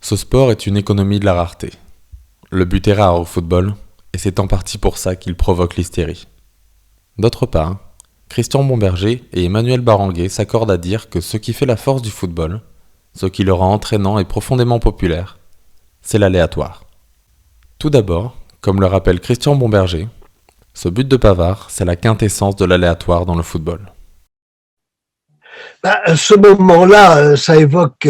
Ce sport est une économie de la rareté. Le but est rare au football, et c'est en partie pour ça qu'il provoque l'hystérie. D'autre part, Christian Bomberger et Emmanuel Baranguer s'accordent à dire que ce qui fait la force du football, ce qui le rend entraînant et profondément populaire, c'est l'aléatoire. Tout d'abord, comme le rappelle Christian Bomberger, ce but de Pavard, c'est la quintessence de l'aléatoire dans le football. Ce moment-là, ça évoque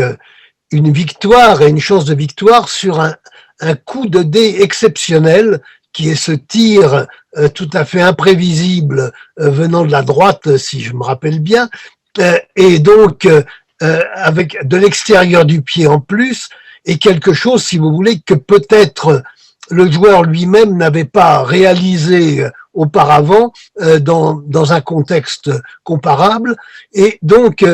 une victoire et une chance de victoire sur un coup de dé exceptionnel qui est ce tir tout à fait imprévisible venant de la droite, si je me rappelle bien, et donc avec de l'extérieur du pied en plus, et quelque chose, si vous voulez, que peut-être le joueur lui-même n'avait pas réalisé auparavant dans un contexte comparable, et donc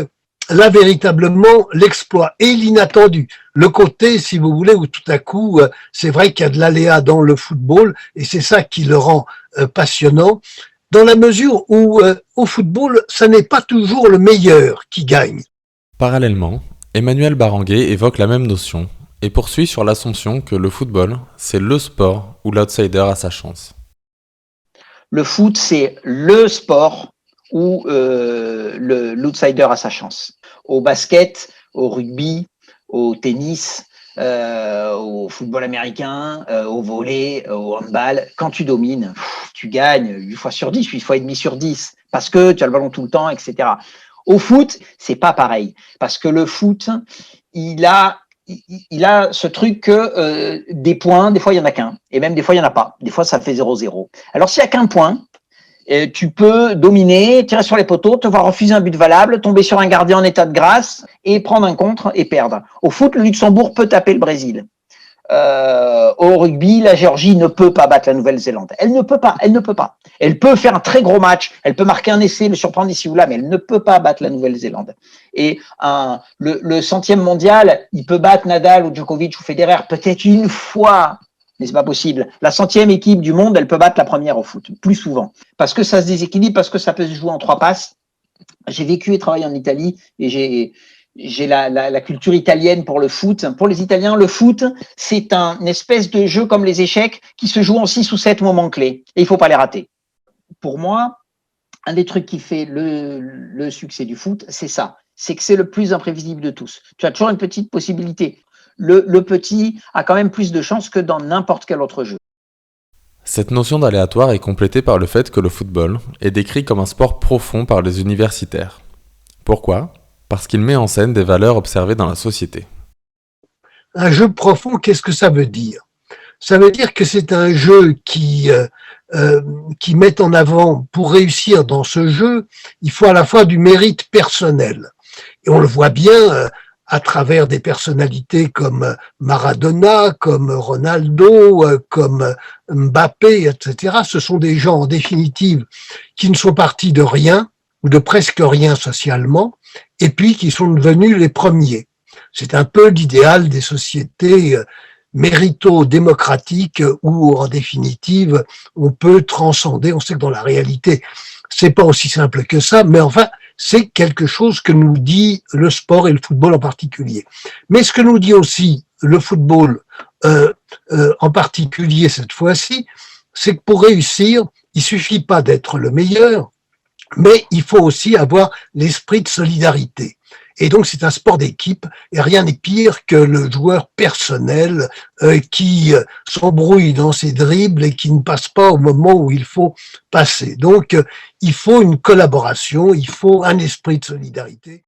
là véritablement l'exploit et l'inattendu, le côté, si vous voulez, où tout à coup c'est vrai qu'il y a de l'aléa dans le football et c'est ça qui le rend passionnant, dans la mesure où au football ça n'est pas toujours le meilleur qui gagne. Parallèlement, Emmanuel Baranguer évoque la même notion et poursuit sur l'assumption que le football, c'est le sport où l'outsider a sa chance. Le foot, c'est le sport où l'outsider a sa chance. Au basket, au rugby, au tennis, au football américain, au volley, au handball, quand tu domines, tu gagnes 8 fois sur 10, 8 fois et demi sur 10, parce que tu as le ballon tout le temps, etc. Au foot, c'est pas pareil, parce que le foot, il a ce truc que des points, des fois il y en a qu'un, et même des fois il y en a pas. Des fois ça fait 0-0. Alors s'il y a qu'un point, tu peux dominer, tirer sur les poteaux, te voir refuser un but valable, tomber sur un gardien en état de grâce et prendre un contre et perdre. Au foot, le Luxembourg peut taper le Brésil. Au rugby, la Géorgie ne peut pas battre la Nouvelle-Zélande. Elle ne peut pas. Elle peut faire un très gros match, elle peut marquer un essai, le surprendre ici ou là, mais elle ne peut pas battre la Nouvelle-Zélande. Et le 100e mondial, il peut battre Nadal ou Djokovic ou Federer peut-être une fois, mais c'est pas possible. La 100e équipe du monde, elle peut battre la première au foot, plus souvent. Parce que ça se déséquilibre, parce que ça peut se jouer en 3 passes. J'ai vécu et travaillé en Italie et j'ai la culture italienne pour le foot. Pour les Italiens, le foot, c'est une espèce de jeu comme les échecs qui se joue en 6 ou 7 moments clés. Et il faut pas les rater. Pour moi, un des trucs qui fait le succès du foot, c'est ça. C'est que c'est le plus imprévisible de tous. Tu as toujours une petite possibilité. Le petit a quand même plus de chances que dans n'importe quel autre jeu. Cette notion d'aléatoire est complétée par le fait que le football est décrit comme un sport profond par les universitaires. Pourquoi ? Parce qu'il met en scène des valeurs observées dans la société. Un jeu profond, qu'est-ce que ça veut dire ? Ça veut dire que c'est un jeu qui met en avant, pour réussir dans ce jeu, il faut à la fois du mérite personnel. Et on le voit bien à travers des personnalités comme Maradona, comme Ronaldo, comme Mbappé, etc. Ce sont des gens, en définitive, qui ne sont partis de rien, ou de presque rien socialement, et puis qui sont devenus les premiers. C'est un peu l'idéal des sociétés mérito-démocratiques où, en définitive, on peut transcender. On sait que dans la réalité, c'est pas aussi simple que ça, mais enfin, c'est quelque chose que nous dit le sport et le football en particulier. Mais ce que nous dit aussi le football en particulier cette fois-ci, c'est que pour réussir, il suffit pas d'être le meilleur, mais il faut aussi avoir l'esprit de solidarité. Et donc c'est un sport d'équipe et rien n'est pire que le joueur personnel qui s'embrouille dans ses dribbles et qui ne passe pas au moment où il faut passer. Donc il faut une collaboration, il faut un esprit de solidarité.